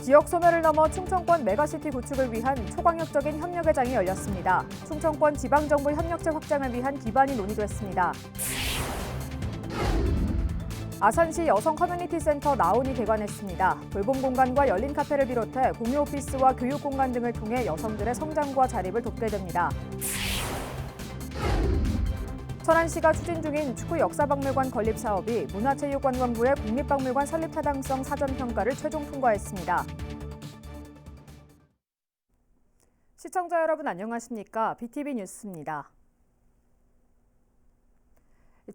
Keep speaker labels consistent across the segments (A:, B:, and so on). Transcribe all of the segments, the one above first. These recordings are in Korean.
A: 지역 소멸을 넘어 충청권 메가시티 구축을 위한 초광역적인 협력의 장이 열렸습니다. 충청권 지방정부 협력체 확장을 위한 기반이 논의됐습니다. 아산시 여성 커뮤니티 센터 나온이 개관했습니다. 돌봄 공간과 열린 카페를 비롯해 공유 오피스와 교육 공간 등을 통해 여성들의 성장과 자립을 돕게 됩니다. 천안시가 추진 중인 축구 역사박물관 건립 사업이 문화체육관광부의 국립박물관 설립 타당성 사전평가를 최종 통과했습니다. 시청자 여러분 안녕하십니까? BTV 뉴스입니다.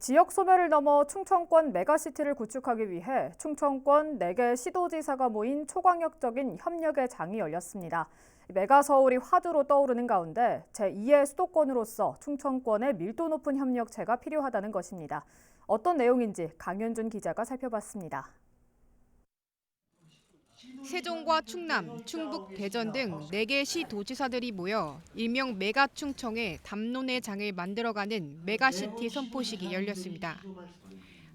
A: 지역 소멸을 넘어 충청권 메가시티를 구축하기 위해 충청권 4개 시도지사가 모인 초광역적인 협력의 장이 열렸습니다. 메가서울이 화두로 떠오르는 가운데 제2의 수도권으로서 충청권의 밀도 높은 협력체가 필요하다는 것입니다. 어떤 내용인지 강현준 기자가 살펴봤습니다.
B: 세종과 충남, 충북, 대전 등 4개 시도지사들이 모여 일명 메가충청의 담론의 장을 만들어가는 메가시티 선포식이 열렸습니다.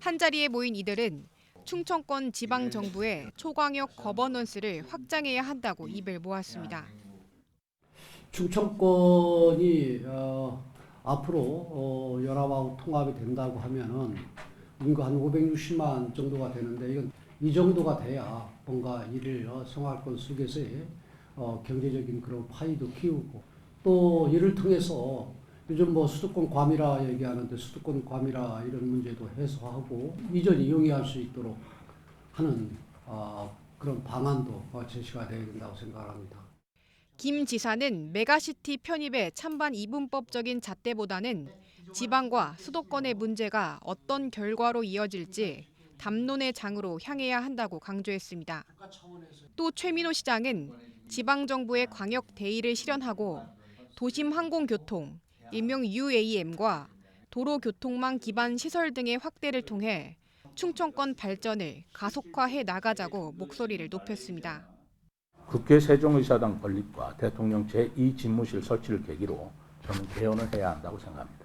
B: 한자리에 모인 이들은 충청권 지방정부의 초광역 거버넌스를 확장해야 한다고 입을 모았습니다.
C: 충청권이 앞으로 연합하고 통합이 된다고 하면은 인구 한 560만 정도가 되는데 이건 이 정도가 돼야 뭔가 이를 성화권 속에서의 경제적인 그런 파이도 키우고 또 이를 통해서 요즘 뭐 수도권 과밀화 얘기하는데 수도권 과밀화 이런 문제도 해소하고 이전이 용이할 수 있도록 하는 그런 방안도 제시가 되어야 된다고 생각합니다.
B: 김 지사는 메가시티 편입의 찬반 이분법적인 잣대보다는 지방과 수도권의 문제가 어떤 결과로 이어질지 담론의 장으로 향해야 한다고 강조했습니다. 또 최민호 시장은 지방정부의 광역 대의를 실현하고 도심 항공교통, 일명 UAM과 도로교통망 기반 시설 등의 확대를 통해 충청권 발전을 가속화해 나가자고 목소리를 높였습니다.
D: 국회 세종의사당 건립과 대통령 제2집무실 설치를 계기로 저는 개헌을 해야 한다고 생각합니다.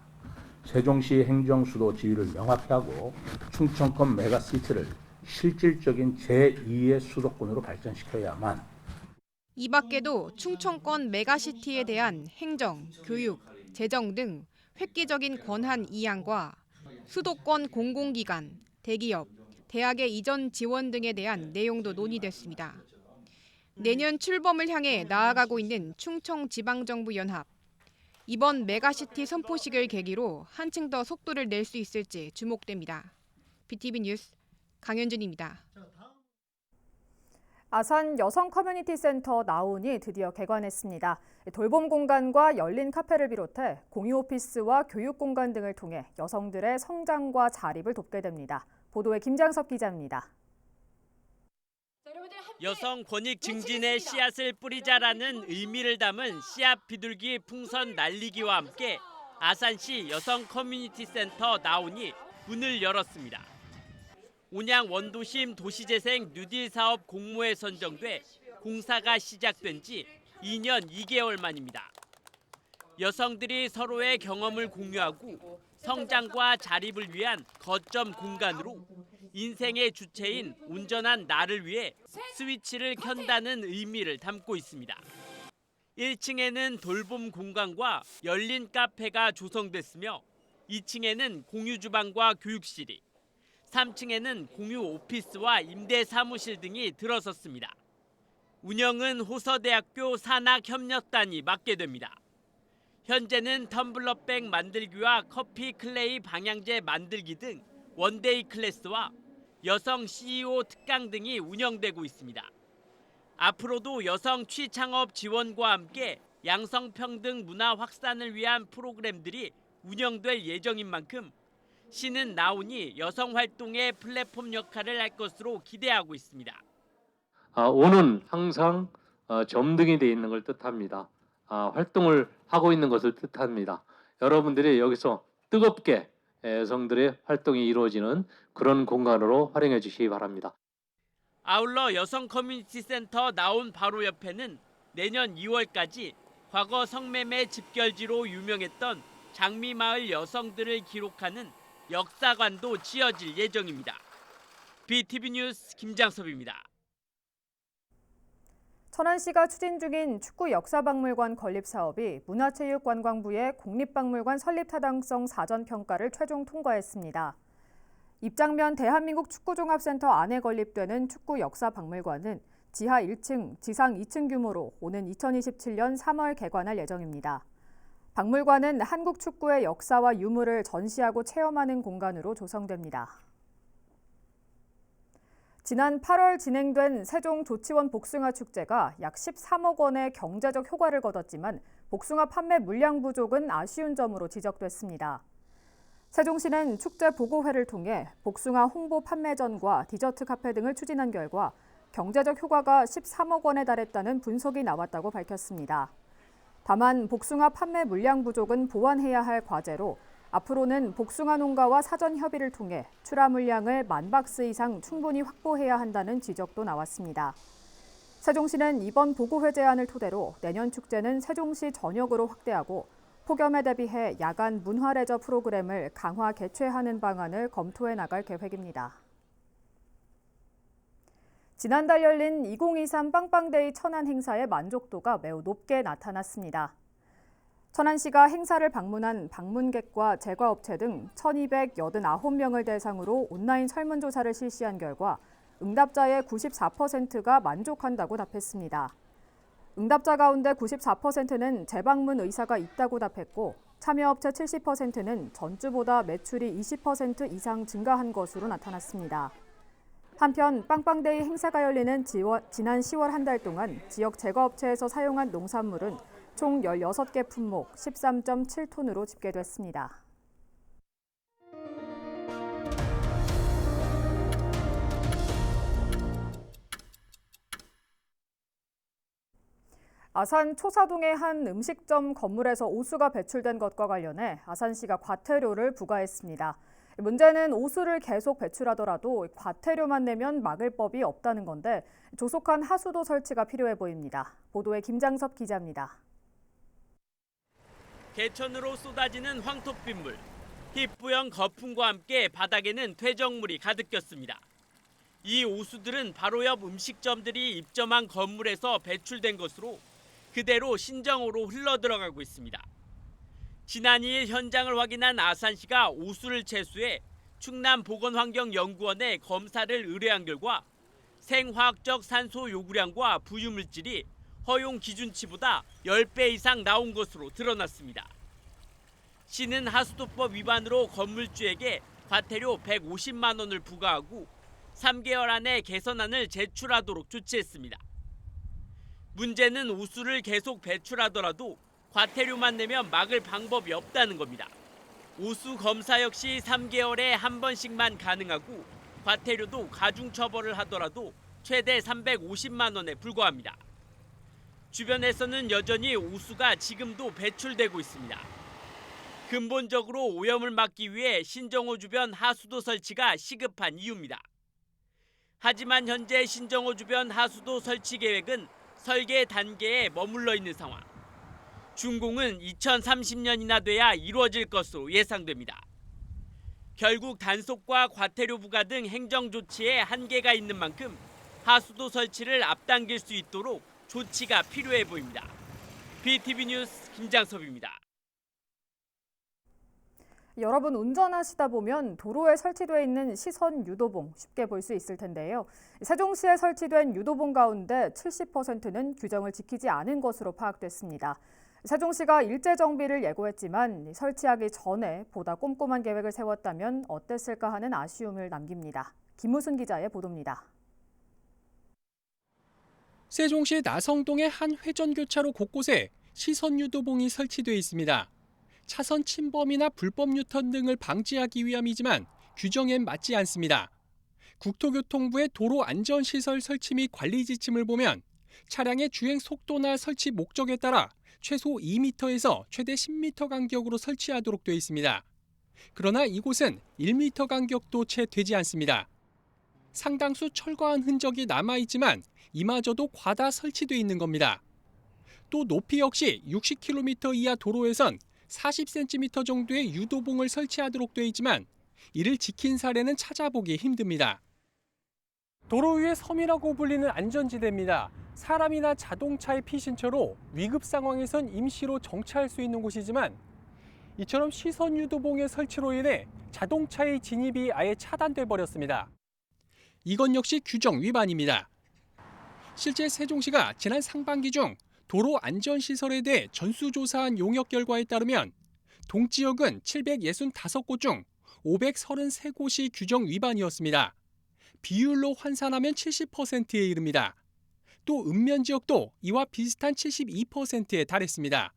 D: 세종시 행정수도 지위를 명확히 하고 충청권 메가시티를 실질적인 제2의 수도권으로 발전시켜야만.
B: 이 밖에도 충청권 메가시티에 대한 행정, 교육, 재정 등 획기적인 권한 이양과 수도권 공공기관, 대기업, 대학의 이전 지원 등에 대한 내용도 논의됐습니다. 내년 출범을 향해 나아가고 있는 충청지방정부연합. 이번 메가시티 선포식을 계기로 한층 더 속도를 낼 수 있을지 주목됩니다. BTV 뉴스 강현준입니다.
A: 아산 여성 커뮤니티 센터 나온이 드디어 개관했습니다. 돌봄 공간과 열린 카페를 비롯해 공유 오피스와 교육 공간 등을 통해 여성들의 성장과 자립을 돕게 됩니다. 보도에 김장석 기자입니다.
E: 여성 권익 증진의 씨앗을 뿌리자라는 의미를 담은 씨앗 비둘기 풍선 날리기와 함께 아산시 여성 커뮤니티 센터 나온이 문을 열었습니다. 온양 원도심 도시재생 뉴딜 사업 공모에 선정돼 공사가 시작된 지 2년 2개월 만입니다. 여성들이 서로의 경험을 공유하고 성장과 자립을 위한 거점 공간으로 인생의 주체인 온전한 나를 위해 스위치를 켠다는 의미를 담고 있습니다. 1층에는 돌봄 공간과 열린 카페가 조성됐으며 2층에는 공유 주방과 교육실이, 3층에는 공유 오피스와 임대 사무실 등이 들어섰습니다. 운영은 호서대학교 산학협력단이 맡게 됩니다. 현재는 텀블러백 만들기와 커피 클레이 방향제 만들기 등 원데이 클래스와 여성 CEO 특강 등이 운영되고 있습니다. 앞으로도 여성 취창업 지원과 함께 양성평등 문화 확산을 위한 프로그램들이 운영될 예정인 만큼 시는 나온이 여성 활동의 플랫폼 역할을 할 것으로 기대하고 있습니다.
F: 오는 항상 점등이 되어 있는 걸 뜻합니다. 활동을 하고 있는 것을 뜻합니다. 여러분들이 여기서 뜨겁게 여성들의 활동이 이루어지는 그런 공간으로 활용해 주시기 바랍니다.
E: 아울러 여성 커뮤니티 센터 나온 바로 옆에는 내년 2월까지 과거 성매매 집결지로 유명했던 장미마을 여성들을 기록하는 역사관도 지어질 예정입니다. BTV 뉴스 김장섭입니다.
A: 천안시가 추진 중인 축구 역사박물관 건립 사업이 문화체육관광부의 국립박물관 설립 타당성 사전평가를 최종 통과했습니다. 입장면 대한민국 축구종합센터 안에 건립되는 축구 역사박물관은 지하 1층, 지상 2층 규모로 오는 2027년 3월 개관할 예정입니다. 박물관은 한국 축구의 역사와 유물을 전시하고 체험하는 공간으로 조성됩니다. 지난 8월 진행된 세종 조치원 복숭아 축제가 약 13억 원의 경제적 효과를 거뒀지만 복숭아 판매 물량 부족은 아쉬운 점으로 지적됐습니다. 세종시는 축제 보고회를 통해 복숭아 홍보 판매전과 디저트 카페 등을 추진한 결과 경제적 효과가 13억 원에 달했다는 분석이 나왔다고 밝혔습니다. 다만 복숭아 판매 물량 부족은 보완해야 할 과제로 앞으로는 복숭아 농가와 사전 협의를 통해 출하 물량을 10,000박스 이상 충분히 확보해야 한다는 지적도 나왔습니다. 세종시는 이번 보고회 제안을 토대로 내년 축제는 세종시 전역으로 확대하고 폭염에 대비해 야간 문화 레저 프로그램을 강화 개최하는 방안을 검토해 나갈 계획입니다. 지난달 열린 2023 빵빵데이 천안 행사의 만족도가 매우 높게 나타났습니다. 천안시가 행사를 방문한 방문객과 제과업체 등 1,289명을 대상으로 온라인 설문조사를 실시한 결과 응답자의 94%가 만족한다고 답했습니다. 응답자 가운데 94%는 재방문 의사가 있다고 답했고 참여업체 70%는 전주보다 매출이 20% 이상 증가한 것으로 나타났습니다. 한편 빵빵데이 행사가 열리는 지난 10월 한 달 동안 지역 제과업체에서 사용한 농산물은 총 16개 품목 13.7톤으로 집계됐습니다. 아산 초사동의 한 음식점 건물에서 오수가 배출된 것과 관련해 아산시가 과태료를 부과했습니다. 문제는 오수를 계속 배출하더라도 과태료만 내면 막을 법이 없다는 건데 조속한 하수도 설치가 필요해 보입니다. 보도에 김장섭 기자입니다.
E: 개천으로 쏟아지는 황토빗물, 희뿌연 거품과 함께 바닥에는 퇴적물이 가득 꼈습니다. 이 오수들은 바로 옆 음식점들이 입점한 건물에서 배출된 것으로 그대로 신정호로 흘러들어가고 있습니다. 지난 2일 현장을 확인한 아산시가 오수를 채수해 충남보건환경연구원에 검사를 의뢰한 결과 생화학적 산소 요구량과 부유물질이 허용 기준치보다 10배 이상 나온 것으로 드러났습니다. 시는 하수도법 위반으로 건물주에게 과태료 150만 원을 부과하고 3개월 안에 개선안을 제출하도록 조치했습니다. 문제는 오수를 계속 배출하더라도 과태료만 내면 막을 방법이 없다는 겁니다. 오수 검사 역시 3개월에 한 번씩만 가능하고 과태료도 가중처벌을 하더라도 최대 350만 원에 불과합니다. 주변에서는 여전히 오수가 지금도 배출되고 있습니다. 근본적으로 오염을 막기 위해 신정호 주변 하수도 설치가 시급한 이유입니다. 하지만 현재 신정호 주변 하수도 설치 계획은 설계 단계에 머물러 있는 상황. 준공은 2030년이나 돼야 이루어질 것으로 예상됩니다. 결국 단속과 과태료 부과 등 행정 조치에 한계가 있는 만큼 하수도 설치를 앞당길 수 있도록 조치가 필요해 보입니다. BTV 뉴스 김장섭입니다.
A: 여러분 운전하시다 보면 도로에 설치되어 있는 시선 유도봉 쉽게 볼 수 있을 텐데요. 세종시에 설치된 유도봉 가운데 70%는 규정을 지키지 않은 것으로 파악됐습니다. 세종시가 일제 정비를 예고했지만 설치하기 전에 보다 꼼꼼한 계획을 세웠다면 어땠을까 하는 아쉬움을 남깁니다. 김우순 기자의 보도입니다.
G: 세종시 나성동의 한 회전교차로 곳곳에 시선 유도봉이 설치되어 있습니다. 차선 침범이나 불법 유턴 등을 방지하기 위함이지만 규정엔 맞지 않습니다. 국토교통부의 도로안전시설 설치 및 관리 지침을 보면 차량의 주행 속도나 설치 목적에 따라 최소 2m에서 최대 10m 간격으로 설치하도록 되어 있습니다. 그러나 이곳은 1m 간격도 채 되지 않습니다. 상당수 철거한 흔적이 남아있지만 이마저도 과다 설치되어 있는 겁니다. 또 높이 역시 60km 이하 도로에선 40cm 정도의 유도봉을 설치하도록 되어 있지만 이를 지킨 사례는 찾아보기 힘듭니다. 도로 위의 섬이라고 불리는 안전지대입니다. 사람이나 자동차의 피신처로 위급 상황에선 임시로 정차할 수 있는 곳이지만 이처럼 시선 유도봉의 설치로 인해 자동차의 진입이 아예 차단돼 버렸습니다. 이건 역시 규정 위반입니다. 실제 세종시가 지난 상반기 중 도로 안전시설에 대해 전수조사한 용역 결과에 따르면 동지역은 765곳 중 533곳이 규정 위반이었습니다. 비율로 환산하면 70%에 이릅니다. 또 읍면 지역도 이와 비슷한 72%에 달했습니다.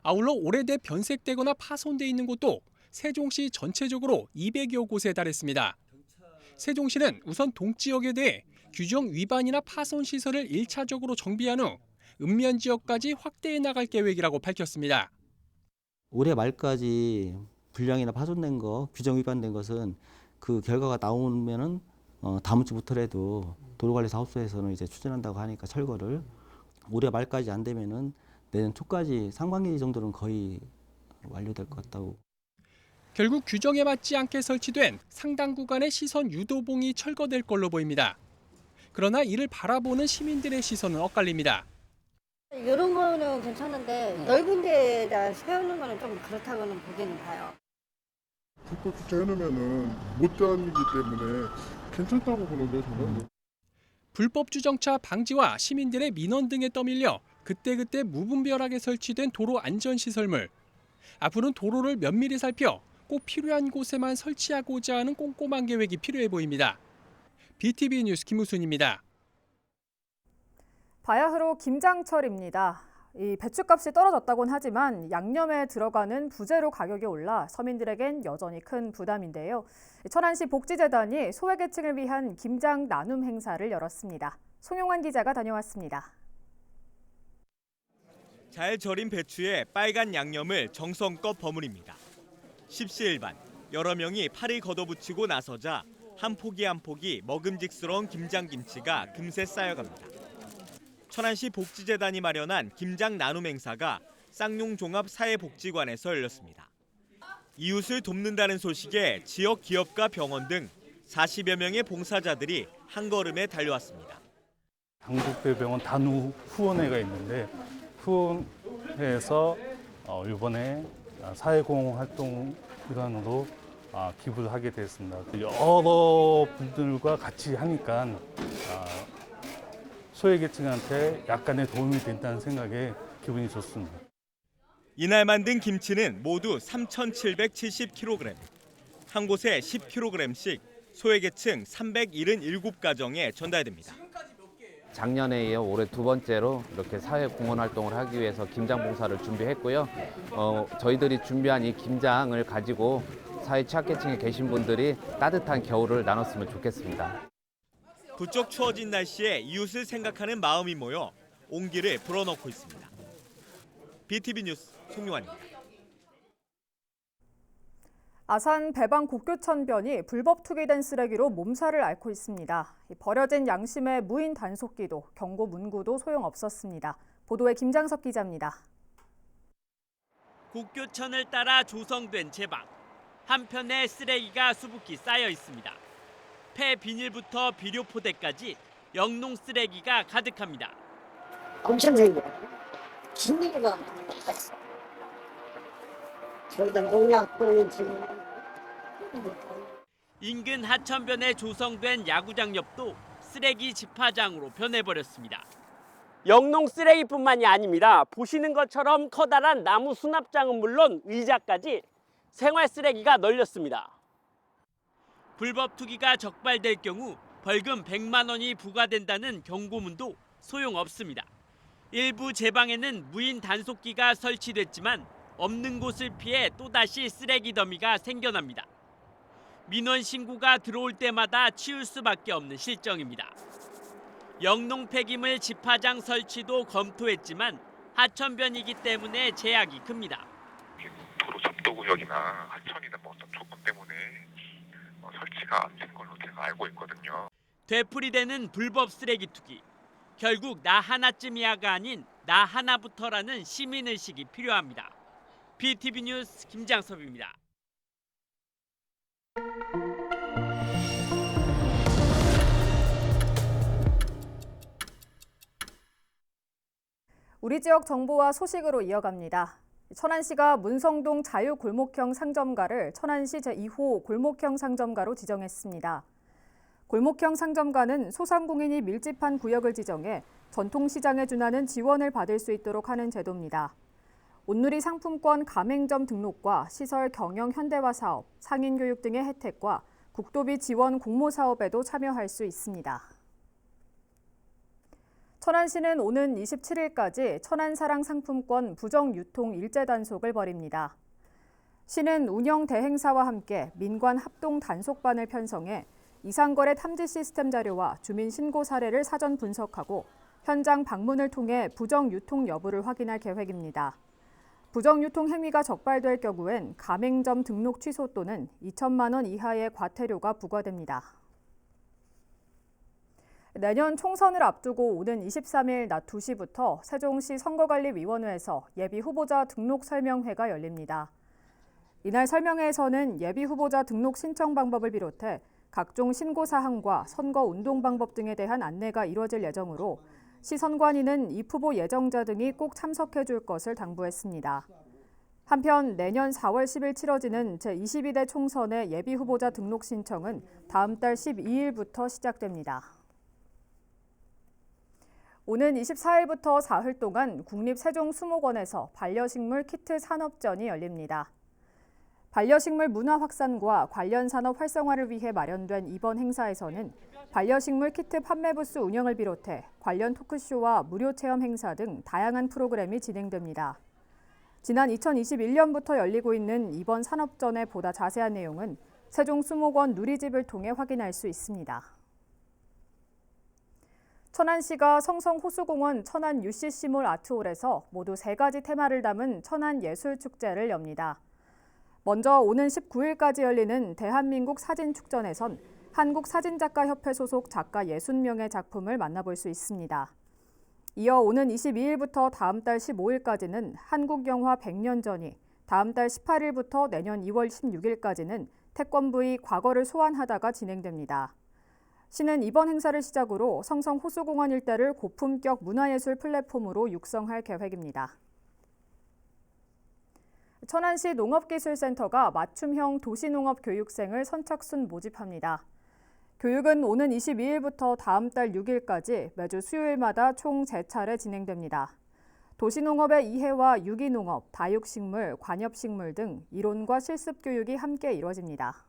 G: 아울러 오래돼 변색되거나 파손돼 있는 곳도 세종시 전체적으로 200여 곳에 달했습니다. 세종시는 우선 동지역에 대해 규정 위반이나 파손 시설을 1차적으로 정비한 후 읍면 지역까지 확대해 나갈 계획이라고 밝혔습니다.
H: 올해 말까지 불량이나 파손된 거, 규정 위반된 것은 그 결과가 나오면은 다음 주부터라도 도로관리사업소에서는 이제 추진한다고 하니까 철거를 올해 말까지 안 되면은 내년 초까지 상반기 정도는 거의 완료될 것 같다고.
G: 결국 규정에 맞지 않게 설치된 상당 구간의 시선 유도봉이 철거될 걸로 보입니다. 그러나 이를 바라보는 시민들의 시선은 엇갈립니다.
I: 이런 거는 괜찮은데 넓은 데에다 세우는 거는 좀 그렇다고는 보기는 봐요.
J: 국도 주차해놓으면은 못 다니기 때문에 괜찮다고 보는데 저는.
G: 불법 주정차 방지와 시민들의 민원 등에 떠밀려 그때그때 무분별하게 설치된 도로 안전시설물. 앞으로는 도로를 면밀히 살펴 꼭 필요한 곳에만 설치하고자 하는 꼼꼼한 계획이 필요해 보입니다. BTV 뉴스 김우순입니다.
A: 바야흐로 김장철입니다. 이 배추값이 떨어졌다곤 하지만 양념에 들어가는 부재료 가격이 올라 서민들에겐 여전히 큰 부담인데요. 천안시 복지재단이 소외계층을 위한 김장 나눔 행사를 열었습니다. 송용환 기자가 다녀왔습니다.
K: 잘 절인 배추에 빨간 양념을 정성껏 버무립니다. 십시일반 여러 명이 팔을 걷어붙이고 나서자 한 포기 한 포기 먹음직스러운 김장김치가 금세 쌓여갑니다. 천안시 복지재단이 마련한 김장 나눔 행사가 쌍용종합사회복지관에서 열렸습니다. 이웃을 돕는다는 소식에 지역 기업과 병원 등 40여 명의 봉사자들이 한 걸음에 달려왔습니다.
L: 당국대병원 단후 후원회가 있는데 후원회에서 이번에 사회공헌활동 일환으로 기부를 하게 됐습니다. 여러 분들과 같이 하니까 소외계층한테 약간의 도움이 된다는 생각에 기분이 좋습니다.
K: 이날 만든 김치는 모두 3,770kg, 한 곳에 10kg씩 소외계층 377가정에 전달됩니다.
M: 작년에 이어 올해 두 번째로 이렇게 사회 공헌 활동을 하기 위해서 김장 봉사를 준비했고요. 저희들이 준비한 이 김장을 가지고 사회 취약계층에 계신 분들이 따뜻한 겨울을 나눴으면 좋겠습니다.
K: 부쩍 추워진 날씨에 이웃을 생각하는 마음이 모여 온기를 불어넣고 있습니다. BTV 뉴스 송용환입니다.
A: 아산 배방 곡교천변이 불법 투기된 쓰레기로 몸살을 앓고 있습니다. 버려진 양심의 무인 단속기도 경고 문구도 소용없었습니다. 보도에 김장섭 기자입니다.
E: 곡교천을 따라 조성된 제방. 한편에 쓰레기가 수북히 쌓여 있습니다. 폐 비닐부터 비료 포대까지 영농 쓰레기가 가득합니다.
I: 엄청 생겨. 진리가 저희가 농약 뿌리지.
E: 인근 하천변에 조성된 야구장 옆도 쓰레기 집화장으로 변해버렸습니다. 영농 쓰레기뿐만이 아닙니다. 보시는 것처럼 커다란 나무 수납장은 물론 의자까지 생활 쓰레기가 널렸습니다. 불법 투기가 적발될 경우 벌금 100만 원이 부과된다는 경고문도 소용없습니다. 일부 제방에는 무인 단속기가 설치됐지만 없는 곳을 피해 또다시 쓰레기 더미가 생겨납니다. 민원 신고가 들어올 때마다 치울 수밖에 없는 실정입니다. 영농 폐기물 집화장 설치도 검토했지만 하천변이기 때문에 제약이 큽니다.
N: 도로 접도구역이나 하천이나 어떤 조건 때문에 설치가 안 된 걸로 제가 알고 있거든요.
E: 되풀이되는 불법 쓰레기 투기. 결국 나 하나쯤이야가 아닌 나 하나부터라는 시민의식이 필요합니다. BTV 뉴스 김장섭입니다.
A: 우리 지역 정보와 소식으로 이어갑니다. 천안시가 문성동 자유골목형 상점가를 천안시 제2호 골목형 상점가로 지정했습니다. 골목형 상점가는 소상공인이 밀집한 구역을 지정해 전통시장에 준하는 지원을 받을 수 있도록 하는 제도입니다. 온누리 상품권 가맹점 등록과 시설 경영 현대화 사업, 상인교육 등의 혜택과 국도비 지원 공모 사업에도 참여할 수 있습니다. 천안시는 오는 27일까지 천안사랑 상품권 부정 유통 일제 단속을 벌입니다. 시는 운영 대행사와 함께 민관 합동 단속반을 편성해 이상거래 탐지 시스템 자료와 주민 신고 사례를 사전 분석하고 현장 방문을 통해 부정 유통 여부를 확인할 계획입니다. 부정 유통 행위가 적발될 경우엔 가맹점 등록 취소 또는 2천만 원 이하의 과태료가 부과됩니다. 내년 총선을 앞두고 오는 23일 낮 2시부터 세종시 선거관리위원회에서 예비후보자 등록 설명회가 열립니다. 이날 설명회에서는 예비후보자 등록 신청 방법을 비롯해 각종 신고 사항과 선거 운동 방법 등에 대한 안내가 이뤄질 예정으로 시 선관위는 입후보 예정자 등이 꼭 참석해 줄 것을 당부했습니다. 한편 내년 4월 10일 치러지는 제22대 총선의 예비후보자 등록 신청은 다음 달 12일부터 시작됩니다. 오는 24일부터 사흘 동안 국립세종수목원에서 반려식물 키트 산업전이 열립니다. 반려식물 문화 확산과 관련 산업 활성화를 위해 마련된 이번 행사에서는 반려식물 키트 판매 부스 운영을 비롯해 관련 토크쇼와 무료 체험 행사 등 다양한 프로그램이 진행됩니다. 지난 2021년부터 열리고 있는 이번 산업전의 보다 자세한 내용은 세종수목원 누리집을 통해 확인할 수 있습니다. 천안시가 성성호수공원 천안 UCC몰 아트홀에서 모두 3가지 테마를 담은 천안예술축제를 엽니다. 먼저 오는 19일까지 열리는 대한민국 사진축전에선 한국사진작가협회 소속 작가 60명의 작품을 만나볼 수 있습니다. 이어 오는 22일부터 다음 달 15일까지는 한국영화 100년 전이, 다음 달 18일부터 내년 2월 16일까지는 태권브이 과거를 소환하다가 진행됩니다. 시는 이번 행사를 시작으로 성성호수공원 일대를 고품격 문화예술 플랫폼으로 육성할 계획입니다. 천안시 농업기술센터가 맞춤형 도시농업 교육생을 선착순 모집합니다. 교육은 오는 22일부터 다음 달 6일까지 매주 수요일마다 총 3차례 진행됩니다. 도시농업의 이해와 유기농업, 다육식물, 관엽식물 등 이론과 실습 교육이 함께 이뤄집니다.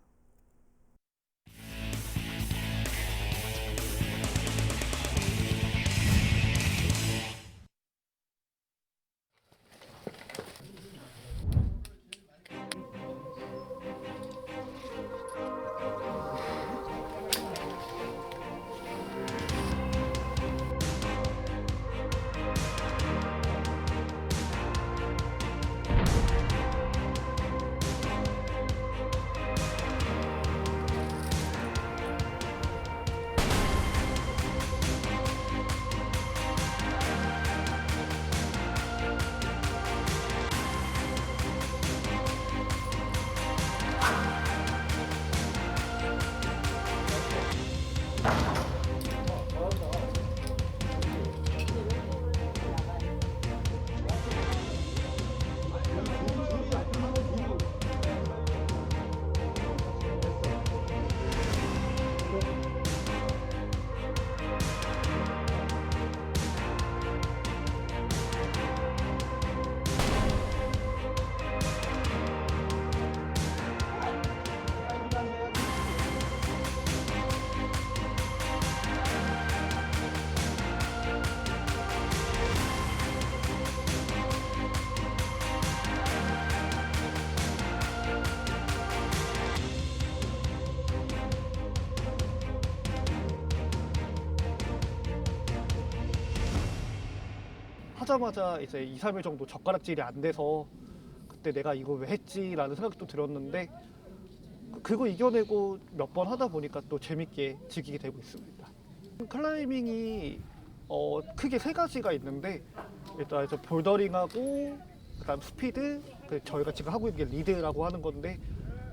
O: 하자마자 이제 2, 3일 정도 젓가락질이 안 돼서 그때 내가 이거 왜 했지라는 생각도 들었는데 그거 이겨내고 몇 번 하다 보니까 또 재밌게 즐기게 되고 있습니다. 클라이밍이 크게 3가지가 있는데 일단 볼더링하고 그다음 스피드, 저희가 지금 하고 있는 게 리드라고 하는 건데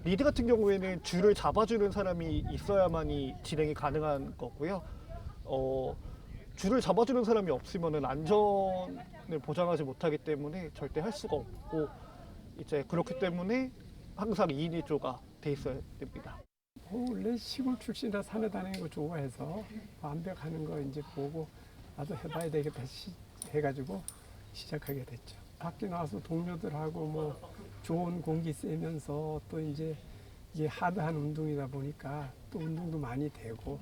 O: 리드 같은 경우에는 줄을 잡아주는 사람이 있어야만이 진행이 가능한 거고요. 줄을 잡아주는 사람이 없으면은 안전을 보장하지 못하기 때문에 절대 할 수가 없고 이제 그렇기 때문에 항상 2인 1조가 돼 있어야 됩니다.
P: 원래 시골 출신이라 산에 다니는 거 좋아해서 완벽하는 거 이제 보고 나도 해봐야 되겠다 해가지고 시작하게 됐죠. 밖에 나와서 동료들하고 뭐 좋은 공기 쐬면서 또 이제 이게 하드한 운동이다 보니까 또 운동도 많이 되고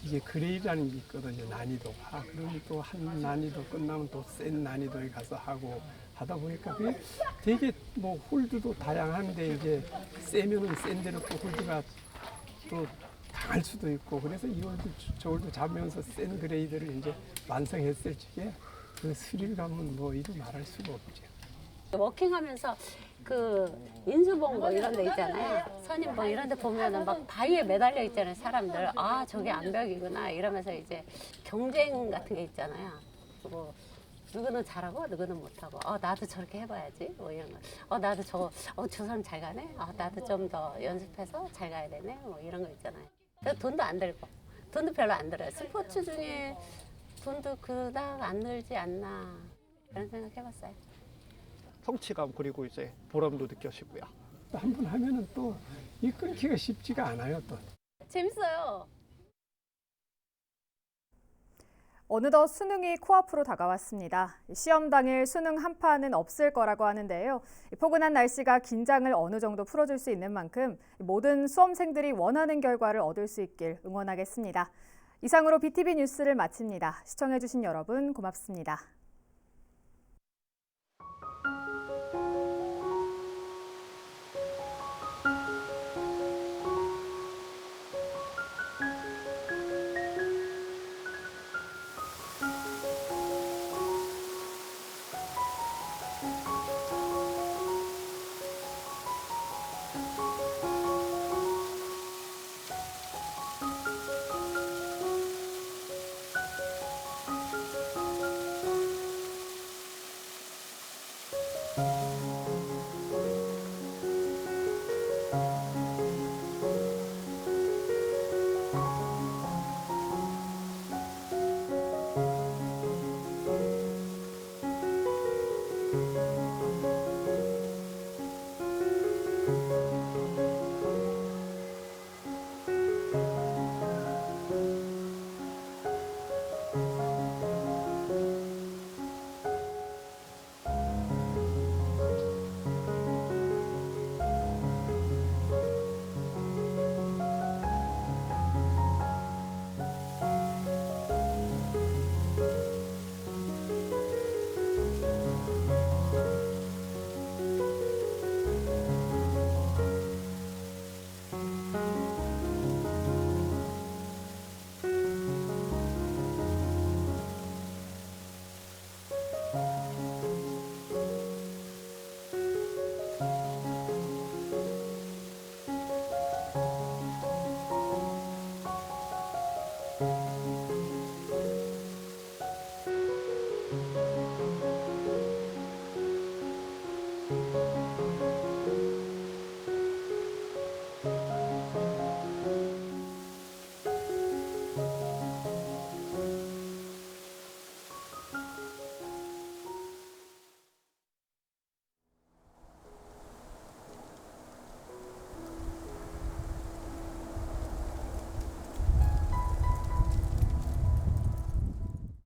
P: 이게 그레이드라는 게 있거든요. 난이도가. 그러면 또 한 난이도 끝나면 또 센 난이도에 가서 하고 하다 보니까 그게 되게 뭐 홀드도 다양한데 이제 세면은 센 대로 또 홀드가 또 강할 수도 있고 그래서 이 홀드 저 홀드 잡으면서 센 그레이드를 이제 완성했을 적에 그 스릴감은 뭐 이루 말할 수가 없죠.
Q: 워킹하면서 그 인수봉 뭐 이런 데 있잖아요. 선인봉 이런 데 보면은 막 바위에 매달려 있잖아요. 사람들. 아, 저게 암벽이구나 이러면서 이제 경쟁 같은 게 있잖아요. 뭐 누구는 잘하고 누구는 못하고 나도 저렇게 해봐야지 뭐 이런 거. 나도 저거 저 사람 잘 가네. 나도 좀 더 연습해서 잘 가야 되네. 뭐 이런 거 있잖아요. 돈도 안 들고 돈도 별로 안 들어요. 스포츠 중에 돈도 그닥 안 들지 않나 이런 생각 해봤어요.
O: 성취감 그리고 이제 보람도 느껴지고요.
P: 한 번 하면은 또 이 끊기가 쉽지가 않아요. 또
Q: 재밌어요.
A: 어느덧 수능이 코앞으로 다가왔습니다. 시험 당일 수능 한파는 없을 거라고 하는데요. 포근한 날씨가 긴장을 어느 정도 풀어줄 수 있는 만큼 모든 수험생들이 원하는 결과를 얻을 수 있길 응원하겠습니다. 이상으로 BTV 뉴스를 마칩니다. 시청해주신 여러분 고맙습니다.